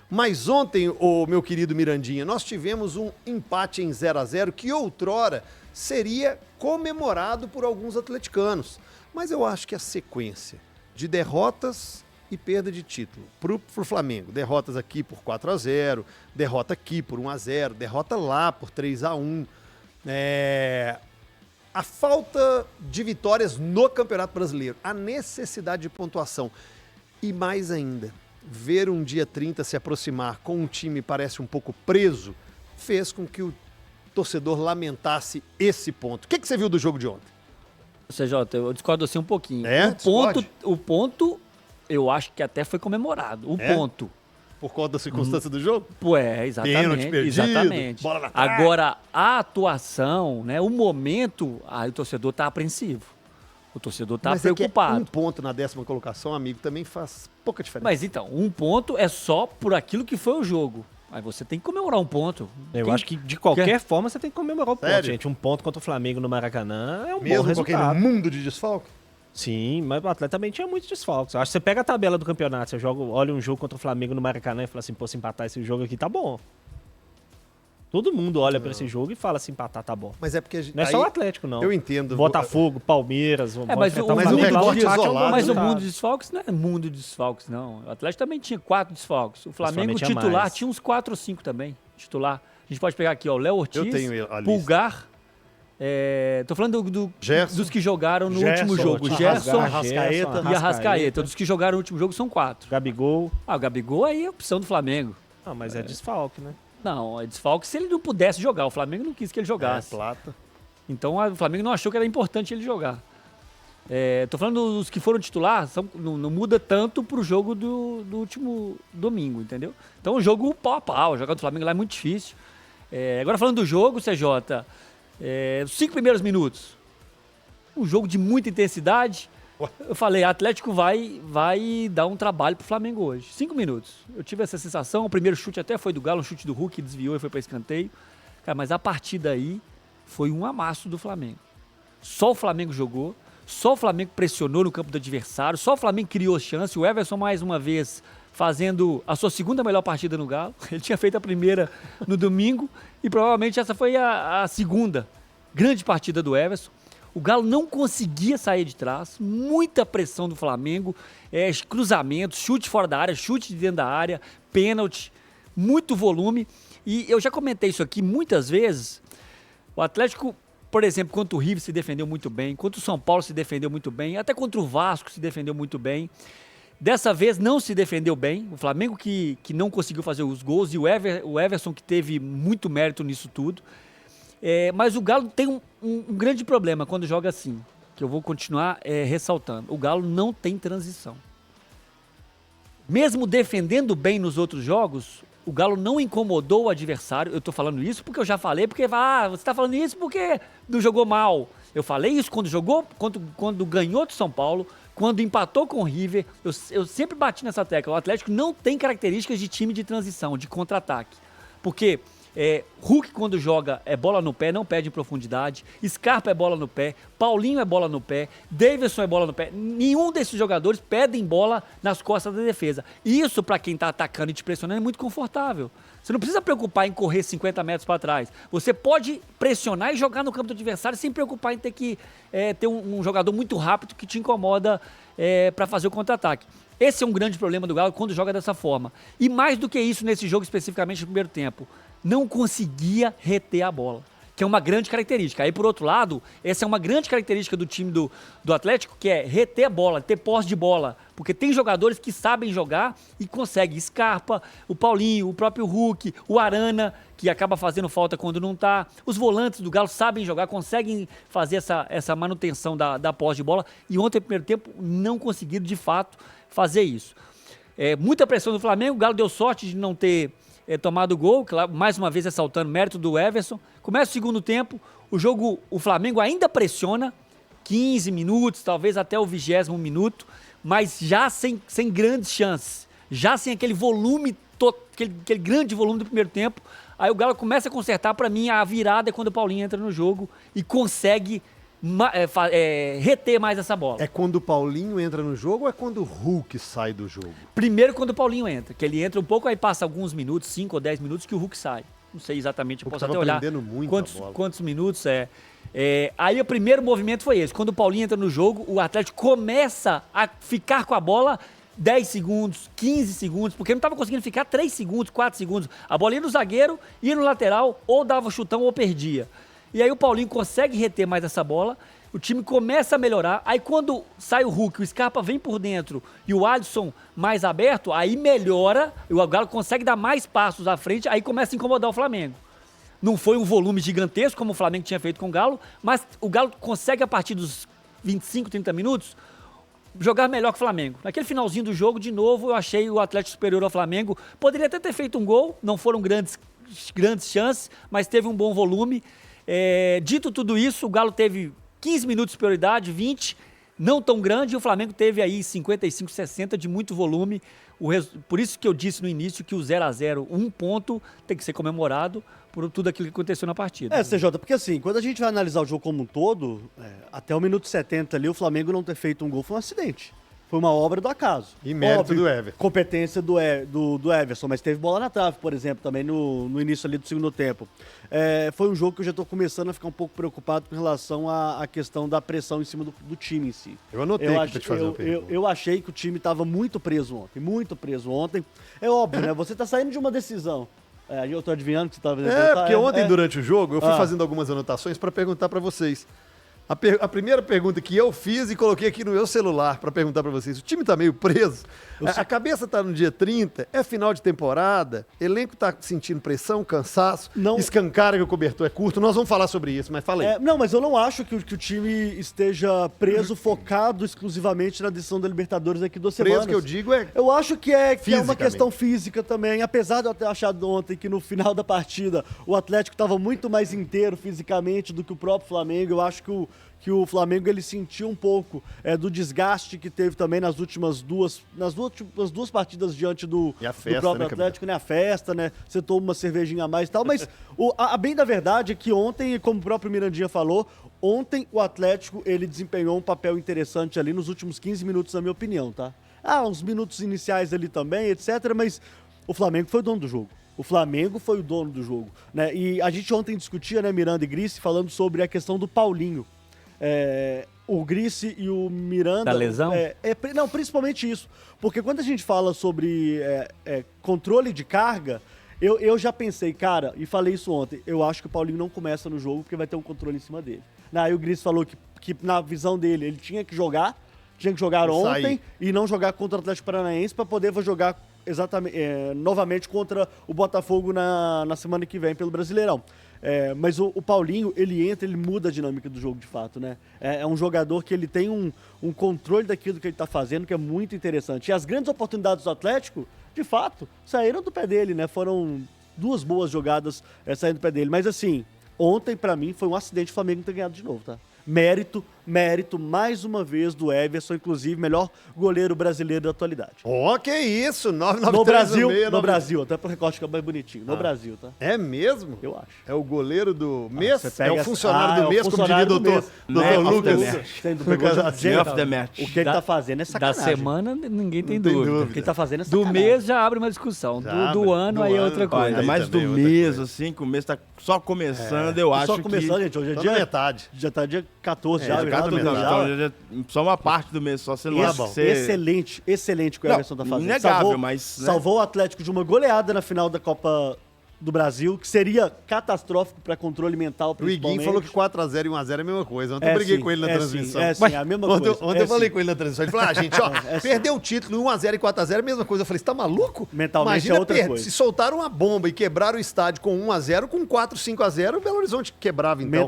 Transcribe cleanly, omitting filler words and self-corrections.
Mas ontem, ô, meu querido Mirandinha, nós tivemos um empate em 0-0 que outrora seria comemorado por alguns atleticanos. Mas eu acho que a sequência de derrotas e perda de título pro Flamengo, derrotas aqui por 4-0, derrota aqui por 1-0, derrota lá por 3-1, a falta de vitórias no Campeonato Brasileiro, a necessidade de pontuação e mais ainda, ver um dia 30 se aproximar com um time parece um pouco preso, fez com que o torcedor lamentasse esse ponto. O que você viu do jogo de ontem? CJ, eu discordo assim um pouquinho. Discorde? O ponto, eu acho que até foi comemorado. O ponto. Por conta da circunstância do jogo? Exatamente. Pênalti perdido, Exatamente. bola na trave. Agora, a atuação, né, o momento, aí o torcedor tá apreensivo. O torcedor tá preocupado. É que um ponto na 10ª colocação, amigo, também faz pouca diferença. Mas então, um ponto é só por aquilo que foi o jogo. Aí você tem que comemorar um ponto. Eu acho que de qualquer forma você tem que comemorar o ponto, gente. Um ponto contra o Flamengo no Maracanã é um bom resultado. Mesmo com aquele mundo de desfalque? Sim, mas o Atlético também tinha muitos desfalques. Acho que você pega a tabela do campeonato, você olha um jogo contra o Flamengo no Maracanã e fala assim, pô, se empatar esse jogo aqui tá bom. Todo mundo olha pra esse jogo e fala, se empatar tá bom. Mas é porque a gente, não é só o Atlético, não. Eu entendo. Botafogo, Palmeiras... Mas o mundo de desfalques não é mundo de desfalques, não. O Atlético também tinha 4 desfalques. O Flamengo titular tinha uns 4 ou 5 também. Titular. A gente pode pegar aqui, ó, Léo Ortiz, Pulgar... tô falando dos que jogaram no último jogo. Gerson, Arrascaeta e Arrascaeta. Dos que jogaram no último jogo são 4. Gabigol. O Gabigol aí é opção do Flamengo. Não, mas é desfalque, né? Não, é desfalque se ele não pudesse jogar. O Flamengo não quis que ele jogasse. Plata. Então o Flamengo não achou que era importante ele jogar. Tô falando dos que foram titular, não muda tanto pro jogo do último domingo, entendeu? Então o jogo pau a pau, jogar do Flamengo lá é muito difícil. Agora falando do jogo, CJ, os 5 primeiros minutos, um jogo de muita intensidade. Eu falei, Atlético vai dar um trabalho pro Flamengo hoje. 5 minutos. Eu tive essa sensação, o primeiro chute até foi do Galo, um chute do Hulk, desviou e foi para escanteio. Cara, mas a partir daí foi um amasso do Flamengo. Só o Flamengo jogou, só o Flamengo pressionou no campo do adversário, só o Flamengo criou chance. O Everson, mais uma vez, fazendo a sua segunda melhor partida no Galo. Ele tinha feito a primeira no domingo e provavelmente essa foi a segunda grande partida do Everson. O Galo não conseguia sair de trás, muita pressão do Flamengo, cruzamentos, chute fora da área, chute de dentro da área, pênalti, muito volume. E eu já comentei isso aqui muitas vezes. O Atlético, por exemplo, contra o River se defendeu muito bem, contra o São Paulo se defendeu muito bem, até contra o Vasco se defendeu muito bem. Dessa vez não se defendeu bem, o Flamengo que não conseguiu fazer os gols e o Everson que teve muito mérito nisso tudo. Mas o Galo tem um grande problema quando joga assim, que eu vou continuar ressaltando. O Galo não tem transição. Mesmo defendendo bem nos outros jogos, o Galo não incomodou o adversário. Eu tô falando isso porque eu já falei, porque você tá falando isso porque não jogou mal. Eu falei isso quando jogou, quando ganhou do São Paulo, quando empatou com o River. Eu sempre bati nessa tecla. O Atlético não tem características de time de transição, de contra-ataque. Porque Hulk, quando joga, é bola no pé, não perde em profundidade. Scarpa é bola no pé. Paulinho é bola no pé. Davidson é bola no pé. Nenhum desses jogadores pedem bola nas costas da defesa. Isso, para quem tá atacando e te pressionando, é muito confortável. Você não precisa preocupar em correr 50 metros para trás. Você pode pressionar e jogar no campo do adversário sem preocupar em ter que ter um jogador muito rápido que te incomoda para fazer o contra-ataque. Esse é um grande problema do Galo quando joga dessa forma. E mais do que isso nesse jogo, especificamente no primeiro tempo, não conseguia reter a bola, que é uma grande característica. Aí, por outro lado, essa é uma grande característica do time do Atlético, que é reter a bola, ter posse de bola, porque tem jogadores que sabem jogar e conseguem. Scarpa, o Paulinho, o próprio Hulk, o Arana, que acaba fazendo falta quando não tá. Os volantes do Galo sabem jogar, conseguem fazer essa manutenção da posse de bola, e ontem, no primeiro tempo, não conseguiram, de fato, fazer isso. Muita pressão do Flamengo, o Galo deu sorte de não ter tomado o gol, claro, mais uma vez ressaltando o mérito do Everson. Começa o segundo tempo, o Flamengo ainda pressiona, 15 minutos, talvez até o 20º minuto, mas já sem grandes chances, já sem aquele volume, aquele grande volume do primeiro tempo. Aí o Galo começa a consertar. Para mim, a virada é quando o Paulinho entra no jogo e consegue reter mais essa bola. É quando o Paulinho entra no jogo ou é quando o Hulk sai do jogo? Primeiro quando o Paulinho entra, que ele entra um pouco, aí passa alguns minutos, 5 ou 10 minutos, que o Hulk sai. Não sei exatamente, eu O Hulk posso até tava olhar prendendo muito a bola. quantos minutos aí o primeiro movimento foi esse. Quando o Paulinho entra no jogo, o Atlético começa a ficar com a bola 10 segundos, 15 segundos, porque não estava conseguindo ficar 3 segundos, 4 segundos. A bola ia no zagueiro, ia no lateral, ou dava chutão ou perdia. E aí o Paulinho consegue reter mais essa bola, o time começa a melhorar. Aí quando sai o Hulk, o Scarpa vem por dentro e o Alisson mais aberto, aí melhora, o Galo consegue dar mais passos à frente, aí começa a incomodar o Flamengo. Não foi um volume gigantesco como o Flamengo tinha feito com o Galo, mas o Galo consegue a partir dos 25, 30 minutos jogar melhor que o Flamengo. Naquele finalzinho do jogo, de novo, eu achei o Atlético superior ao Flamengo. Poderia até ter feito um gol, não foram grandes chances, mas teve um bom volume. Dito tudo isso, o Galo teve 15 minutos de prioridade, 20, não tão grande, e o Flamengo teve aí 55, 60 de muito volume. Por isso que eu disse no início que o 0-0, um ponto, tem que ser comemorado por tudo aquilo que aconteceu na partida. CJ, porque assim, quando a gente vai analisar o jogo como um todo, até o minuto 70 ali, o Flamengo não ter feito um gol foi um acidente. Foi uma obra do acaso. E mérito do Everton. Competência do Everson, mas teve bola na trave, por exemplo, também no início ali do segundo tempo. Foi um jogo que eu já estou começando a ficar um pouco preocupado com relação à questão da pressão em cima do time em si. Eu anotei aqui pra te fazer uma pergunta. Eu achei que o time estava muito preso ontem. É óbvio, né? Você está saindo de uma decisão. Eu tô adivinhando que você estava... Porque ontem, durante o jogo, eu fui fazendo algumas anotações para perguntar para vocês. A primeira pergunta que eu fiz e coloquei aqui no meu celular para perguntar para vocês: o time tá meio preso? A cabeça tá no dia 30, é final de temporada, elenco tá sentindo pressão, cansaço, escancara que o cobertor é curto. Nós vamos falar sobre isso, mas fala aí. Não, mas eu não acho que o time esteja preso, focado exclusivamente na decisão da Libertadores aqui 2 semanas. Preso que eu digo é... Eu acho que é uma questão física também, apesar de eu ter achado ontem que no final da partida o Atlético estava muito mais inteiro fisicamente do que o próprio Flamengo. Eu acho que o Flamengo ele sentiu um pouco do desgaste que teve também nas últimas duas partidas diante do próprio Atlético, né? A festa, né? Você toma uma cervejinha a mais e tal, mas a bem da verdade é que ontem, como o próprio Mirandinha falou, ontem o Atlético ele desempenhou um papel interessante ali nos últimos 15 minutos, na minha opinião, tá? Uns minutos iniciais ali também, etc, mas o Flamengo foi o dono do jogo. O Flamengo foi o dono do jogo, né? E a gente ontem discutia, né, Miranda e Grice, falando sobre a questão do Paulinho. O Grice e o Miranda... Da lesão? Não, principalmente isso. Porque quando a gente fala sobre controle de carga, eu já pensei, cara, e falei isso ontem, eu acho que o Paulinho não começa no jogo porque vai ter um controle em cima dele. Aí o Grice falou que na visão dele, ele tinha que jogar ontem e não jogar contra o Atlético Paranaense para poder jogar novamente contra o Botafogo na semana que vem pelo Brasileirão. Mas o Paulinho, ele entra, ele muda a dinâmica do jogo de fato, né? É um jogador que ele tem um controle daquilo que ele tá fazendo, que é muito interessante. E as grandes oportunidades do Atlético, de fato, saíram do pé dele, né? Foram 2 boas jogadas saindo do pé dele. Mas assim, ontem pra mim foi um acidente o Flamengo ter ganhado de novo, tá? Mérito, mais uma vez, do Everson, inclusive, melhor goleiro brasileiro da atualidade. Que isso, 993 no Brasil, até pro recorte ficar mais bonitinho. No Brasil, tá? É mesmo? Eu acho. É o goleiro do mês? É o funcionário do mês, como diria o doutor Lucas. O que ele tá fazendo é sacanagem. Da semana, ninguém tem dúvida. O que ele tá fazendo é sacanagem. Do mês já abre uma discussão. Do ano aí é outra coisa. Ainda mais do mês, assim, que o mês tá só começando, eu acho que... Só começando, gente, hoje é dia... metade. Já tá dia 14 já. Só uma parte do mês, só você não acha que você... Excelente que o Everson tá fazendo. Inegável, mas... Salvou o Atlético de uma goleada na final da Copa do Brasil, que seria catastrófico para controle mental, O principalmente. Iguinho falou que 4-0 e 1-0 é a mesma coisa. Ontem eu briguei com ele na transmissão. É a mesma coisa. Ontem eu falei com ele na transmissão. Ele falou, gente, perdeu o título 1-0 e 4-0 é a mesma coisa. Eu falei, você tá maluco? Mentalmente Imagina é outra coisa. Se soltaram uma bomba e quebraram o estádio com 1-0, com 4-5-0, o Belo Horizonte quebrava então.